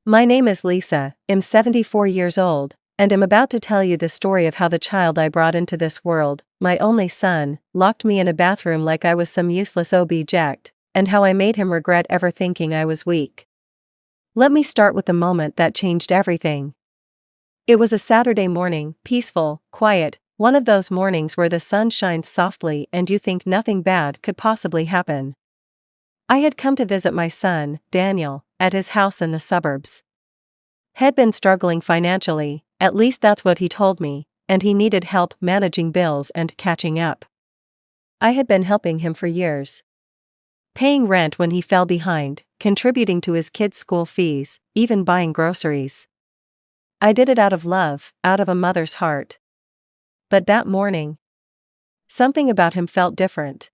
My name is Lisa, I'm 74 years old, and am about to tell you the story of how the child I brought into this world, my only son, locked me in a bathroom like I was some useless object, and how I made him regret ever thinking I was weak. Let me start with the moment that changed everything. It was a Saturday morning, peaceful, quiet, one of those mornings where the sun shines softly and you think nothing bad could possibly happen. I had come to visit my son, Daniel, at his house in the suburbs. Had been struggling financially, at least that's what he told me, and he needed help managing bills and catching up. I had been helping him for years. Paying rent when he fell behind, contributing to his kids' school fees, even buying groceries. I did it out of love, out of a mother's heart. But that morning, something about him felt different.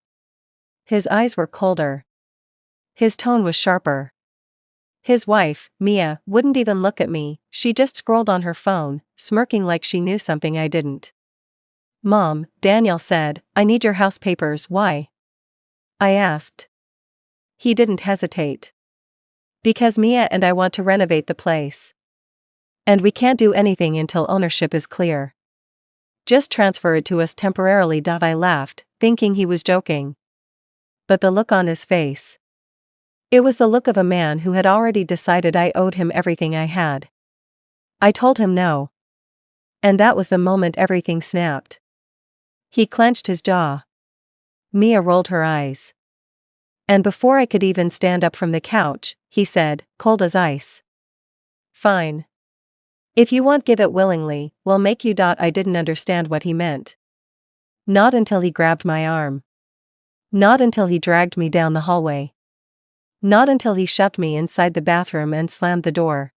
His eyes were colder. His tone was sharper. His wife, Mia, wouldn't even look at me, she just scrolled on her phone, smirking like she knew something I didn't. "Mom," Daniel said, "I need your house papers." "Why?" I asked. He didn't hesitate. "Because Mia and I want to renovate the place. And we can't do anything until ownership is clear. Just transfer it to us temporarily." I laughed, thinking he was joking. But the look on his face. It was the look of a man who had already decided I owed him everything I had. I told him no. And that was the moment everything snapped. He clenched his jaw. Mia rolled her eyes. And before I could even stand up from the couch, he said, cold as ice, "Fine. If you won't give it willingly, we'll make you." I didn't understand what he meant. Not until he grabbed my arm. Not until he dragged me down the hallway. Not until he shoved me inside the bathroom and slammed the door.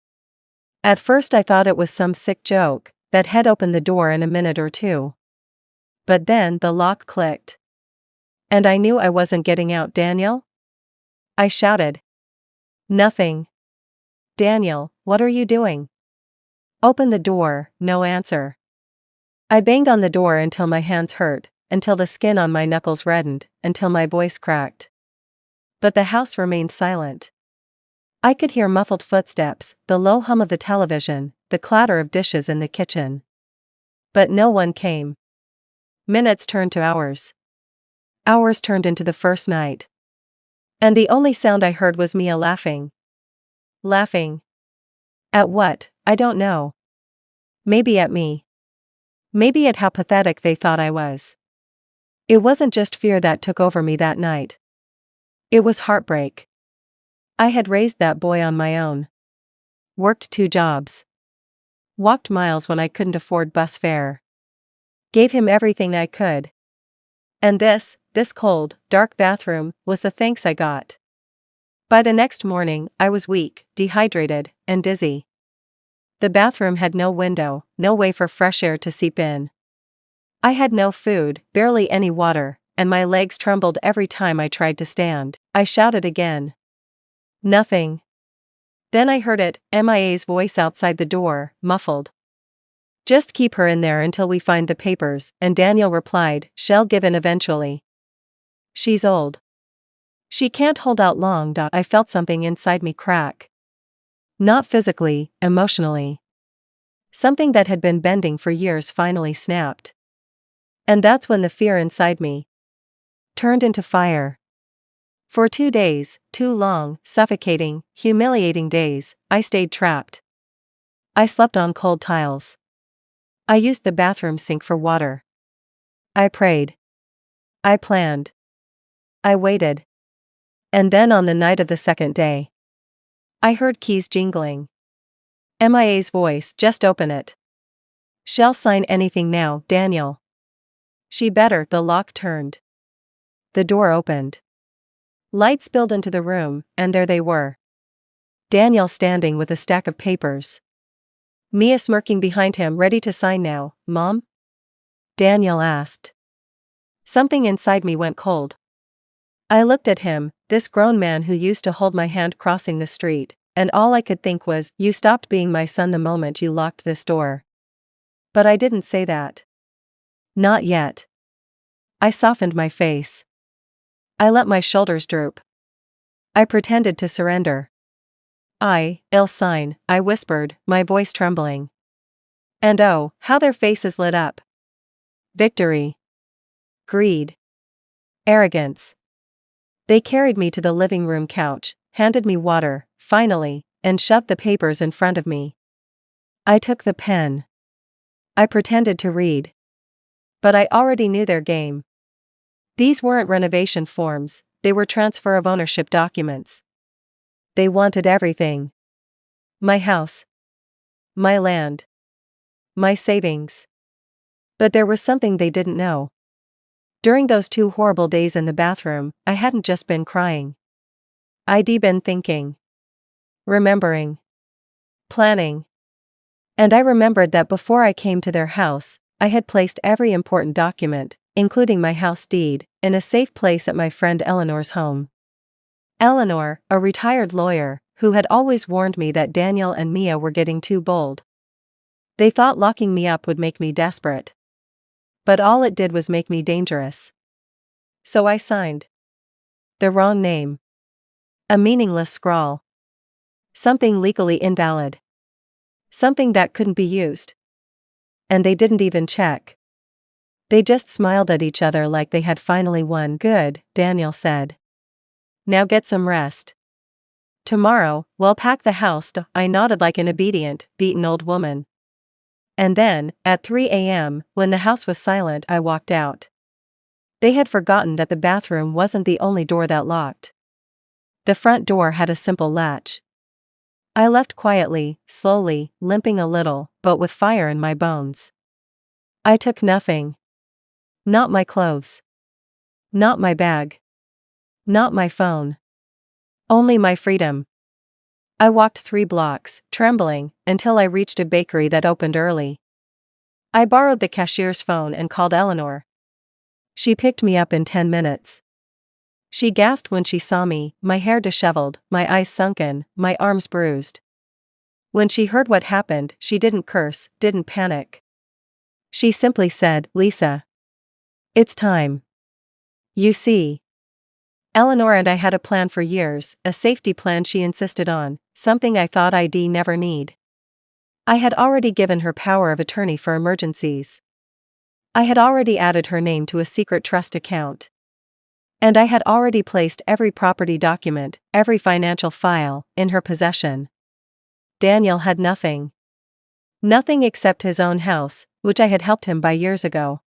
At first I thought it was some sick joke, that he'd open the door in a minute or two. But then the lock clicked. And I knew I wasn't getting out. "Daniel?" I shouted. "Nothing." "Daniel, what are you doing?" "Open the door." No answer. I banged on the door until my hands hurt, until the skin on my knuckles reddened, until my voice cracked. But the house remained silent. I could hear muffled footsteps, the low hum of the television, the clatter of dishes in the kitchen. But no one came. Minutes turned to hours. Hours turned into the first night. And the only sound I heard was Mia laughing. Laughing. At what? I don't know. Maybe at me. Maybe at how pathetic they thought I was. It wasn't just fear that took over me that night. It was heartbreak. I had raised that boy on my own. Worked 2 jobs. Walked miles when I couldn't afford bus fare. Gave him everything I could. And this cold, dark bathroom, was the thanks I got. By the next morning, I was weak, dehydrated, and dizzy. The bathroom had no window, no way for fresh air to seep in. I had no food, barely any water, and my legs trembled every time I tried to stand. I shouted again. Nothing. Then I heard it, Mia's voice outside the door, muffled. "Just keep her in there until we find the papers," and Daniel replied, "She'll give in eventually. She's old. She can't hold out long." I felt something inside me crack. Not physically, emotionally. Something that had been bending for years finally snapped. And that's when the fear inside me turned into fire. For 2 days, 2 long, suffocating, humiliating days, I stayed trapped. I slept on cold tiles. I used the bathroom sink for water. I prayed. I planned. I waited. And then on the night of the second day, I heard keys jingling. Mia's voice, "Just open it. She'll sign anything now, Daniel." She better. The lock turned. The door opened. Light spilled into the room, and there they were. Daniel standing with a stack of papers. Mia smirking behind him, ready to sign. "Now, Mom?" Daniel asked. Something inside me went cold. I looked at him, this grown man who used to hold my hand crossing the street, and all I could think was, "You stopped being my son the moment you locked this door." But I didn't say that. Not yet. I softened my face. I let my shoulders droop. I pretended to surrender. Ill sign, I whispered, my voice trembling. And oh, how their faces lit up. Victory. Greed. Arrogance. They carried me to the living room couch, handed me water, finally, and shoved the papers in front of me. I took the pen. I pretended to read. But I already knew their game. These weren't renovation forms, they were transfer of ownership documents. They wanted everything. My house. My land. My savings. But there was something they didn't know. During those 2 horrible days in the bathroom, I hadn't just been crying. I'd been thinking. Remembering. Planning. And I remembered that before I came to their house, I had placed every important document, including my house deed, in a safe place at my friend Eleanor's home. Eleanor, a retired lawyer, who had always warned me that Daniel and Mia were getting too bold. They thought locking me up would make me desperate. But all it did was make me dangerous. So I signed. The wrong name. A meaningless scrawl. Something legally invalid. Something that couldn't be used. And they didn't even check. They just smiled at each other like they had finally won. Good, Daniel said. Now get some rest. Tomorrow, we'll pack the house. I nodded like an obedient, beaten old woman. And then, at 3 a.m., when the house was silent, I walked out. They had forgotten that the bathroom wasn't the only door that locked. The front door had a simple latch. I left quietly, slowly, limping a little, but with fire in my bones. I took nothing. Not my clothes. Not my bag. Not my phone. Only my freedom. I walked 3 blocks, trembling, until I reached a bakery that opened early. I borrowed the cashier's phone and called Eleanor. She picked me up in 10 minutes. She gasped when she saw me, my hair disheveled, my eyes sunken, my arms bruised. When she heard what happened, she didn't curse, didn't panic. She simply said, Lisa. It's time. You see. Eleanor and I had a plan for years, a safety plan she insisted on, something I thought I'd never need. I had already given her power of attorney for emergencies. I had already added her name to a secret trust account. And I had already placed every property document, every financial file, in her possession. Daniel had nothing. Nothing except his own house, which I had helped him buy years ago.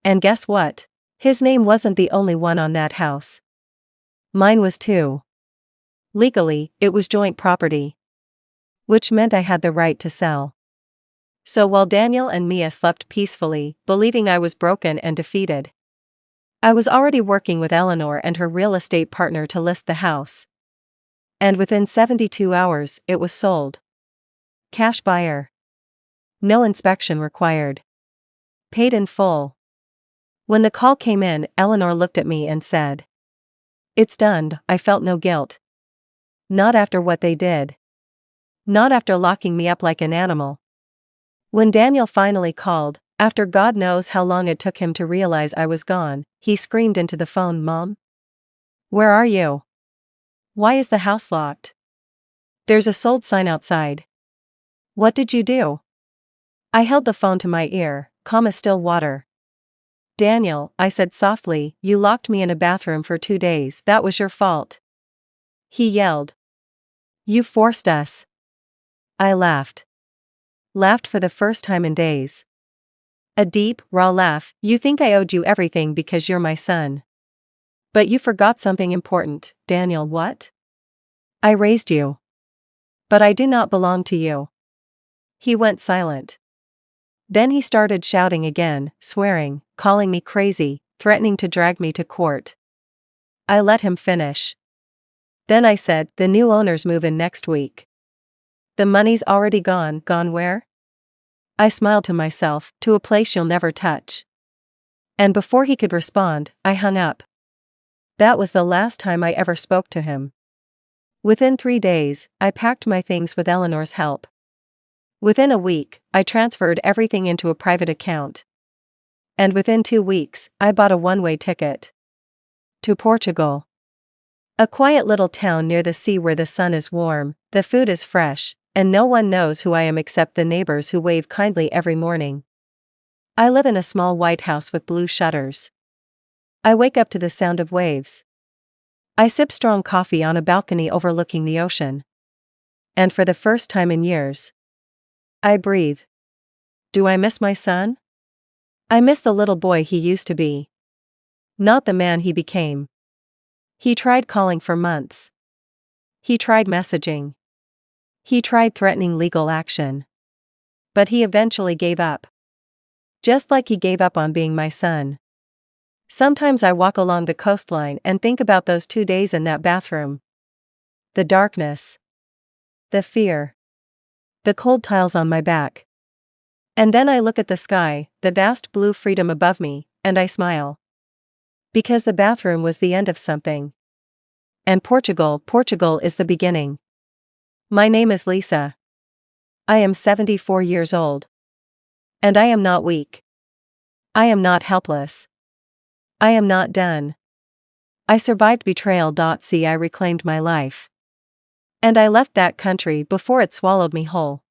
And guess what? His name wasn't the only one on that house. Mine was too. Legally, it was joint property. Which meant I had the right to sell. So while Daniel and Mia slept peacefully, believing I was broken and defeated, I was already working with Eleanor and her real estate partner to list the house. And within 72 hours, it was sold. Cash buyer. No inspection required. Paid in full. When the call came in, Eleanor looked at me and said, It's done. I felt no guilt. Not after what they did. Not after locking me up like an animal. When Daniel finally called, after God knows how long it took him to realize I was gone, he screamed into the phone, Mom? Where are you? Why is the house locked? There's a sold sign outside. What did you do? I held the phone to my ear, calm as still water. Daniel, I said softly, you locked me in a bathroom for 2 days. That was your fault. He yelled. You forced us. I laughed. Laughed for the first time in days. A deep, raw laugh. You think I owed you everything because you're my son. But you forgot something important, Daniel. What? I raised you. But I do not belong to you. He went silent. Then he started shouting again, swearing, calling me crazy, threatening to drag me to court. I let him finish. Then I said, the new owners move in next week. The money's already gone. Gone where? I smiled to myself, to a place you'll never touch. And before he could respond, I hung up. That was the last time I ever spoke to him. Within 3 days, I packed my things with Eleanor's help. Within a week, I transferred everything into a private account. And within 2 weeks, I bought a one-way ticket. To Portugal. A quiet little town near the sea where the sun is warm, the food is fresh, and no one knows who I am except the neighbors who wave kindly every morning. I live in a small white house with blue shutters. I wake up to the sound of waves. I sip strong coffee on a balcony overlooking the ocean. And for the first time in years, I breathe. Do I miss my son? I miss the little boy he used to be. Not the man he became. He tried calling for months. He tried messaging. He tried threatening legal action. But he eventually gave up. Just like he gave up on being my son. Sometimes I walk along the coastline and think about those 2 days in that bathroom. The darkness. The fear. The cold tiles on my back. And then I look at the sky, the vast blue freedom above me, and I smile. Because the bathroom was the end of something. And Portugal is the beginning. My name is Lisa. I am 74 years old. And I am not weak. I am not helpless. I am not done. I survived betrayal. I reclaimed my life. And I left that country before it swallowed me whole.